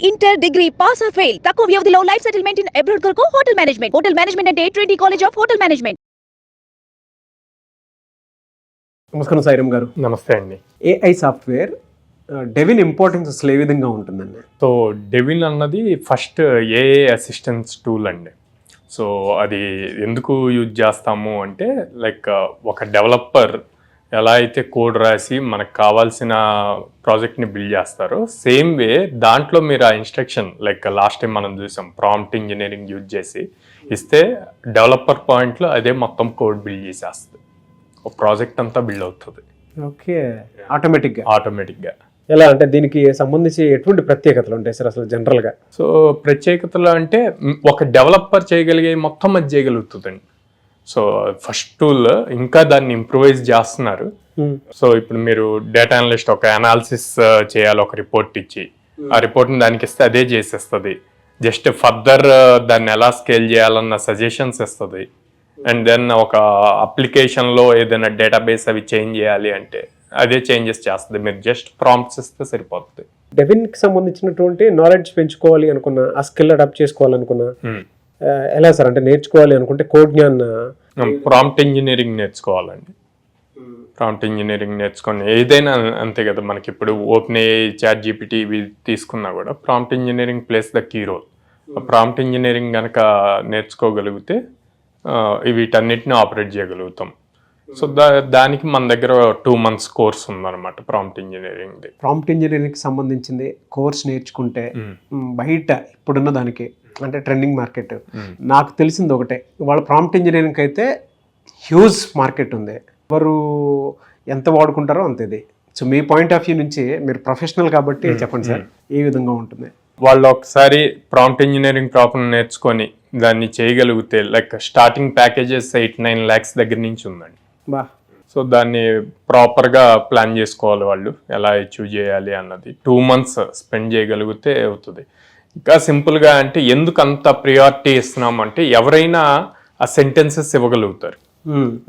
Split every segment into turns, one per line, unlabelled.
Inter degree pass or fail తక్కువ వ్యవధిలో life settlement in abroad కొరకు హోటల్ మేనేజ్మెంట్ అంటే Trinity college of hotel management.
నమస్కారం సాయిరామ్ గారు.
నమస్తే అండి.
ఏఐ సాఫ్ట్వేర్ డెవిన్ ఇంపార్టెన్స్ అసలు ఏ విధంగా ఉంటుందండి?
సో డెవిన్ అన్నది ఫస్ట్ ఏఐ అసిస్టెన్స్ టూల్ అండి. సో అది ఎందుకు యూజ్ చేస్తాము అంటే లైక్ ఒక డెవలపర్ ఎలా అయితే కోడ్ రాసి మనకు కావాల్సిన ప్రాజెక్ట్ని బిల్డ్ చేస్తారో సేమ్ వే దాంట్లో మీరు ఆ ఇన్స్ట్రక్షన్ లైక్ లాస్ట్ టైం మనం చూసాం ప్రాంప్ట్ ఇంజనీరింగ్ యూజ్ చేసి ఇస్తే డెవలపర్ పాయింట్లో అదే మొత్తం కోడ్ బిల్డ్ చేసేస్తుంది. ఒక ప్రాజెక్ట్ అంతా బిల్డ్ అవుతుంది.
ఓకే, ఆటోమేటిక్గా.
ఎలా
అంటే దీనికి సంబంధించి ఎటువంటి ప్రత్యేకతలు ఉంటాయి సార్ అసలు జనరల్గా?
సో ప్రత్యేకతలు అంటే ఒక డెవలపర్ చేయగలిగే మొత్తం అది చేయగలుగుతుందండి. సో ఫస్ట్ టూల్ ఇంకా దాన్ని ఇంప్రూవైజ్ చేస్తున్నారు. సో ఇప్పుడు మీరు డేటా అనలిస్ట్ ఒక అనాలిసిస్ చేయాలి ఒక రిపోర్ట్ ఇచ్చి, ఆ రిపోర్ట్ని దానికి ఇస్తే అదే చేసేస్తుంది. జస్ట్ ఫర్దర్ దాన్ని ఎలా స్కేల్ చేయాలన్న సజెషన్స్ ఇస్తుంది. అండ్ దెన్ ఒక అప్లికేషన్లో ఏదైనా డేటాబేస్ అవి చేంజ్ చేయాలి అంటే అదే చేంజెస్ చేస్తుంది. మీరు జస్ట్ ప్రాంప్ట్స్ ఇస్తే సరిపోతుంది.
డెవిన్కి సంబంధించినటువంటి నాలెడ్జ్ పెంచుకోవాలి అనుకున్నా, ఆ స్కిల్ అడాప్ట్ చేసుకోవాలనుకున్నా ఎలా సార్? అంటే నేర్చుకోవాలి అనుకుంటే కోడ్ జ్ఞాన్,
ప్రాంప్ట్ ఇంజనీరింగ్ నేర్చుకోవాలండి. ప్రాంప్ట్ ఇంజనీరింగ్ నేర్చుకొని ఏదైనా అంతే కదా, మనకి ఇప్పుడు ఓపెన్ ఏఐ, చాట్ జీపీటీ ఇవి తీసుకున్నా కూడా prompt engineering plays the key role. Prompt engineering కనుక నేర్చుకోగలిగితే వీటన్నిటిని ఆపరేట్ చేయగలుగుతాం. సో దానికి మన దగ్గర 2 months కోర్స్ ఉందన్నమాట ప్రాంప్ట్ ఇంజనీరింగ్.
ప్రాంప్ట్ ఇంజనీరింగ్ సంబంధించింది కోర్స్ నేర్చుకుంటే బయట ఇప్పుడున్న దానికి అంటే ట్రెండింగ్ మార్కెట్ నాకు తెలిసింది ఒకటే, వాళ్ళ ప్రాంప్ట్ ఇంజనీరింగ్ అయితే హ్యూజ్ మార్కెట్ ఉంది. ఎవరు ఎంత వాడుకుంటారో అంతేది. సో మీ పాయింట్ ఆఫ్ వ్యూ నుంచి మీరు ప్రొఫెషనల్ కాబట్టి చెప్పండి సార్, ఏ విధంగా ఉంటుంది?
వాళ్ళు ఒకసారి ప్రాంప్ట్ ఇంజనీరింగ్ ప్రాపర్ నేర్చుకొని దాన్ని చేయగలిగితే లైక్ స్టార్టింగ్ ప్యాకేజెస్ 8-9 lakhs దగ్గర నుంచి ఉందండి.
బా.
సో దాన్ని ప్రాపర్గా ప్లాన్ చేసుకోవాలి వాళ్ళు, ఎలా అచీవ్ చేయాలి అన్నది 2 months స్పెండ్ చేయగలిగితే అవుతుంది. ఇంకా సింపుల్గా అంటే ఎందుకు అంత ప్రియారిటీ ఇస్తున్నాం అంటే ఎవరైనా ఆ సెంటెన్సెస్ ఇవ్వగలుగుతారు,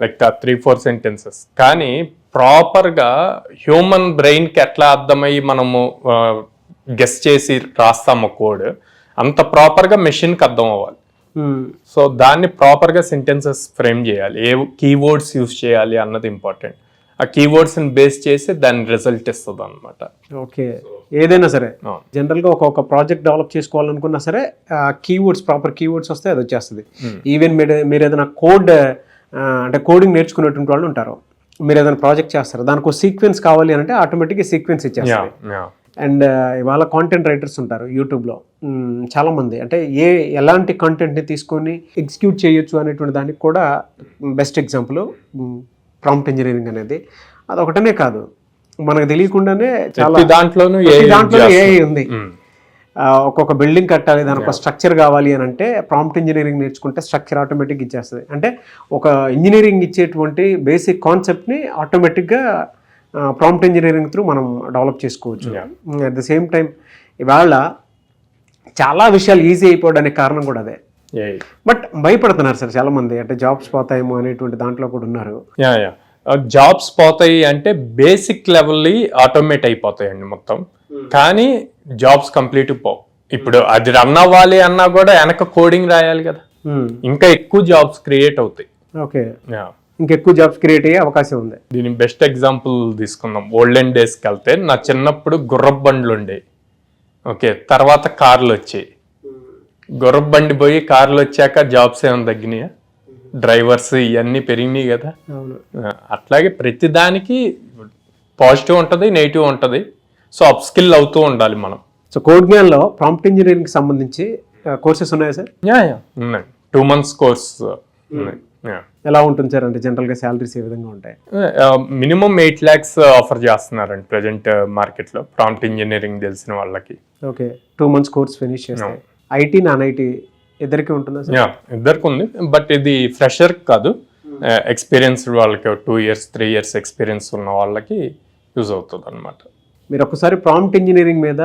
లైక్ 3-4 sentences. కానీ ప్రాపర్గా హ్యూమన్ బ్రెయిన్కి ఎట్లా అర్థమయ్యి మనము గెస్ చేసి రాస్తాము కోడ్, అంత ప్రాపర్గా మెషిన్కి అర్థం అవ్వాలి. సో దాన్ని ప్రాపర్గా సెంటెన్సెస్ ఫ్రేమ్ చేయాలి, ఏ కీవర్డ్స్ యూజ్ చేయాలి అన్నది ఇంపార్టెంట్. ఆ కీవర్డ్స్ని బేస్ చేసి దాని రిజల్ట్ ఇస్తుంది అనమాట.
ఓకే, ఏదైనా సరే జనరల్గా ఒక ప్రాజెక్ట్ డెవలప్ చేసుకోవాలనుకున్నా సరే కీవర్డ్స్, ప్రాపర్ కీవర్డ్స్ వస్తే అది వచ్చేస్తుంది. ఈవెన్ మీరు ఏదైనా కోడ్ అంటే కోడింగ్ నేర్చుకునేటువంటి వాళ్ళు ఉంటారు, మీరు ఏదైనా ప్రాజెక్ట్ చేస్తారు, దానికి ఒక సీక్వెన్స్ కావాలి అంటే ఆటోమేటిక్గా సీక్వెన్స్ ఇచ్చేస్తారు. అండ్ ఇవాళ కాంటెంట్ రైటర్స్ ఉంటారు యూట్యూబ్లో చాలామంది, అంటే ఎలాంటి కంటెంట్ని తీసుకొని ఎగ్జిక్యూట్ చేయొచ్చు అనేటువంటి దానికి కూడా బెస్ట్ ఎగ్జాంపుల్ ప్రాంప్ట్ ఇంజనీరింగ్ అనేది. అదొకటనే కాదు, మనకు తెలియకుండానే చాలా దాంట్లోనూ ఏఐ ఉంది. ఒక్కొక్క బిల్డింగ్ కట్టాలి, దానికి ఒక స్ట్రక్చర్ కావాలి అని అంటే ప్రాంప్ట్ ఇంజనీరింగ్ నేర్చుకుంటే స్ట్రక్చర్ ఆటోమేటిక్గా ఇచ్చేస్తుంది. అంటే ఒక ఇంజనీరింగ్ ఇచ్చేటువంటి బేసిక్ కాన్సెప్ట్ని ఆటోమేటిక్గా ప్రాంప్ట్ ఇంజనీరింగ్ త్రూ మనం డెవలప్ చేసుకోవచ్చు. అట్ ద సేమ్ టైం ఇవాళ చాలా విషయాలు ఈజీ అయిపోవడానికి కారణం కూడా అదే. బట్ భయపడుతున్నారు సార్ చాలా మంది, అంటే జాబ్స్ పోతాయేమో అనేటువంటి దాంట్లో కూడా ఉన్నారు.
జాబ్స్ పోతాయి అంటే బేసిక్ లెవెల్లీ ఆటోమేట్ అయిపోతాయండి మొత్తం, కానీ జాబ్స్ కంప్లీట్ పోవు. ఇప్పుడు అది రన్ అవ్వాలి అన్నా కూడా వెనక కోడింగ్ రాయాలి కదా, ఇంకా ఎక్కువ జాబ్స్ క్రియేట్ అవుతాయి.
ఓకే, ఇంకెక్కువ జాబ్స్ క్రియేట్ అయ్యే అవకాశం ఉంది.
దీని బెస్ట్ ఎగ్జాంపుల్ తీసుకుందాం. ఓల్డెన్ డేస్కి వెళ్తే నా చిన్నప్పుడు గుర్రపు బండ్లు ఉండేవి. ఓకే, తర్వాత కార్లు వచ్చాయి. గుర్రపు బండి పోయి కార్లు వచ్చాక జాబ్స్ ఏమైనా తగ్గినాయా? డ్రైవర్స్ ఇవన్నీ పెరిగినాయి కదా. అట్లాగే ప్రతిదానికి పాజిటివ్ ఉంటుంది, నెగిటివ్ ఉంటుంది. సో అప్ స్కిల్ అవుతూ ఉండాలి మనం.
సో కోడ్ జ్ఞాన్లో ప్రాంప్ట్ ఇంజనీరింగ్ సంబంధించి కోర్సెస్ ఉన్నాయా సార్?
ఉన్నాయి, 2 months కోర్స్ ఉన్నాయి.
ఎలా ఉంటుంది సార్? అంటే జనరల్గా శాలరీస్ ఏ విధంగా ఉంటాయి?
మినిమం 8 lakhs ఆఫర్ చేస్తున్నారండి ప్రజెంట్ మార్కెట్లో ప్రాంప్ట్ ఇంజనీరింగ్ తెలిసిన వాళ్ళకి.
ఓకే, 2 months కోర్స్ ఫినిష్ చేస్తాం. ఐటీ నాన్ ఐటీ ఇద్దరికి ఉంటుందా సార్?
ఇద్దరికి ఉంది, బట్ ఇది ఫ్రెషర్ కాదు, ఎక్స్పీరియన్స్ వాళ్ళకి 2 years 3 years ఎక్స్పీరియన్స్ ఉన్న వాళ్ళకి యూజ్ అవుతుంది అనమాట.
మీరు ఒకసారి ప్రాంప్ట్ ఇంజనీరింగ్ మీద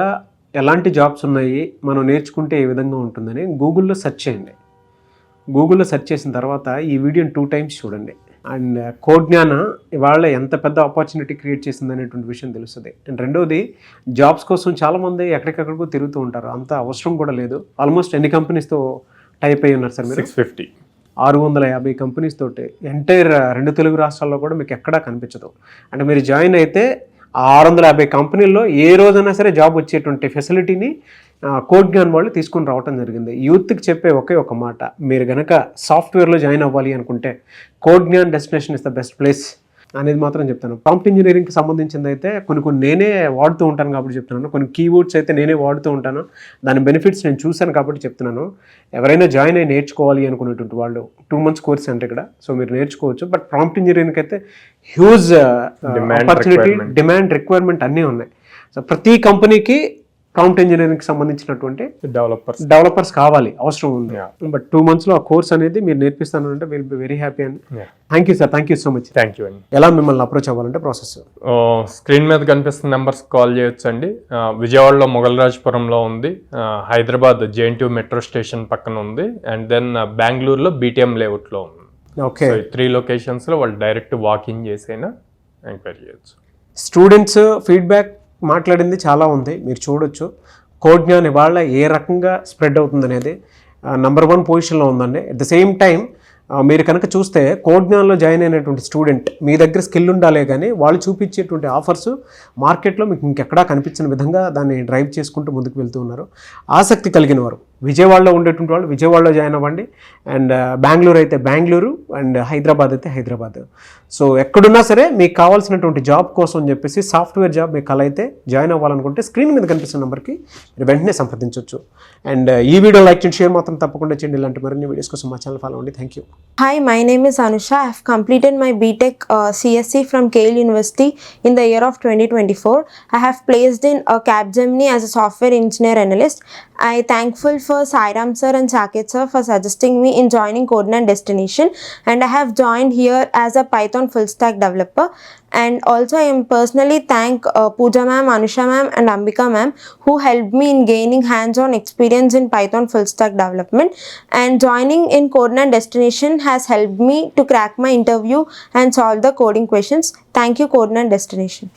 ఎలాంటి జాబ్స్ ఉన్నాయి, మనం నేర్చుకుంటే ఏ విధంగా ఉంటుందని గూగుల్లో సెర్చ్ చేయండి. గూగుల్లో సెర్చ్ చేసిన తర్వాత ఈ వీడియోని 2 times చూడండి. అండ్ కోడ్ జ్ఞాన ఇవాళ ఎంత పెద్ద ఆపర్చునిటీ క్రియేట్ చేసింది అనేటువంటి విషయం తెలుస్తుంది. అండ్ రెండోది జాబ్స్ కోసం చాలామంది ఎక్కడికెక్కడికో తిరుగుతూ ఉంటారు, అంత అవసరం కూడా లేదు. ఆల్మోస్ట్ ఎన్ని కంపెనీస్తో టైప్ అయి ఉన్నారు సార్ మీరు?
650.
650 కంపెనీస్ తోటి ఎంటైర్ 2 తెలుగు రాష్ట్రాల్లో కూడా మీకు ఎక్కడా కనిపించదు. అంటే మీరు జాయిన్ అయితే ఆ 650 కంపెనీల్లో ఏ రోజైనా సరే జాబ్ వచ్చేటువంటి ఫెసిలిటీని కోడ్ జ్ఞాన్ వాళ్ళు తీసుకుని రావడం జరిగింది. యూత్కి చెప్పే ఒకే ఒక మాట, మీరు కనుక సాఫ్ట్వేర్లో జాయిన్ అవ్వాలి అనుకుంటే code Gyan destination is the best place అనేది మాత్రం చెప్తాను. ప్రాంప్ట్ ఇంజనీరింగ్కి సంబంధించింది అయితే కొన్ని నేనే వాడుతూ ఉంటాను కాబట్టి చెప్తున్నాను. కొన్ని కీవర్డ్స్ అయితే నేనే వాడుతూ ఉంటాను, దాని బెనిఫిట్స్ నేను చూశాను కాబట్టి చెప్తున్నాను. ఎవరైనా జాయిన్ అయ్యి నేర్చుకోవాలి అనుకునేటువంటి వాళ్ళు 2 months కోర్స్ అంటే ఇక్కడ, సో మీరు నేర్చుకోవచ్చు. బట్ ప్రాంప్ట్ ఇంజనీరింగ్కి అయితే హ్యూజ్ ఆపర్చునిటీ, డిమాండ్, రిక్వైర్మెంట్ అన్నీ ఉన్నాయి. సో ప్రతి కంపెనీకి ప్రాంప్ట్ ఇంజనీరింగ్కి సంబంధించినటువంటి డెవలపర్స్ కావాలి, అవసరం ఉంది. బట్ 2 monthsలో ఆ కోర్స్ అనేది మీరు నేర్పిస్తాను అంటే will be very happy and thank you sir, thank you so much.
Thank you అండి.
ఎలా మిమ్మల్ని అప్రోచ్ అవ్వాలంటే ప్రాసెస్?
స్క్రీన్ మీద కనిపిస్తున్న నెంబర్స్ కాల్ చేయొచ్చు అండి. విజయవాడలో మొగల్రాజ్పురంలో ఉంది, హైదరాబాద్ JNTU మెట్రో స్టేషన్ పక్కన ఉంది, అండ్ దెన్ బెంగళూరులో BTM లేఅవుట్లో ఉంది.
ఓకే,
3 లొకేషన్స్లో వాళ్ళు డైరెక్ట్ వాకింగ్ చేసైనా ఎంక్వైరీ చేయొచ్చు.
స్టూడెంట్స్ ఫీడ్బ్యాక్ మాట్లాడింది చాలా ఉంది, మీరు చూడొచ్చు. కోడ్ జ్ఞాన్ ఇవాళ ఏ రకంగా స్ప్రెడ్ అవుతుంది అనేది నంబర్ 1 పొజిషన్లో ఉందండి. అట్ ద సేమ్ టైం మీరు కనుక చూస్తే కోడ్ జ్ఞాన్లో జాయిన్ అయినటువంటి స్టూడెంట్ మీ దగ్గర స్కిల్ ఉండాలే కానీ వాళ్ళు చూపించేటువంటి ఆఫర్స్ మార్కెట్లో మీకు ఇంకెక్కడా కనిపించిన విధంగా దాన్ని డ్రైవ్ చేసుకుంటూ ముందుకు వెళ్తూ ఉన్నారు. ఆసక్తి కలిగిన వారు విజయవాడలో ఉండేటువంటి వాళ్ళు విజయవాడలో జాయిన్ అవ్వండి, అండ్ బెంగళూరు అయితే బెంగళూరు, అండ్ హైదరాబాద్ అయితే హైదరాబాద్. సో ఎక్కడున్నా సరే మీకు కావాల్సినటువంటి జాబ్ కోసం అని చెప్పేసి సాఫ్ట్వేర్ జాబ్ మీకు కల అయితే జాయిన్ అవ్వాలనుకుంటే స్క్రీన్ మీద కనిపిస్తున్న నెంబర్కి మీరు వెంటనే సంప్రదించవచ్చు. అండ్ ఈ వీడియో లైక్ చేయండి, షేర్ మాత్రం తప్పకుండా చేయండి. ఇలాంటి మరిన్ని వీడియోస్ కోసం మా ఛానల్ ఫాలో అవ్వండి. Thank you.
Hi, my name is Anusha. I have completed my BTech CSC from Kale University in the year of 2024. I have placed in Capgemini as a software engineer analyst. I thankful for Sairam sir and Saket sir for suggesting me in joining Codenan Destination, and I have joined here as a Python full stack developer. And also I am personally thank Pooja ma'am, Anusha ma'am and Ambika ma'am who helped me in gaining hands-on experience in Python full stack development, and joining in Codenan Destination has helped me to crack my interview and solve the coding questions. Thank you Codenan Destination.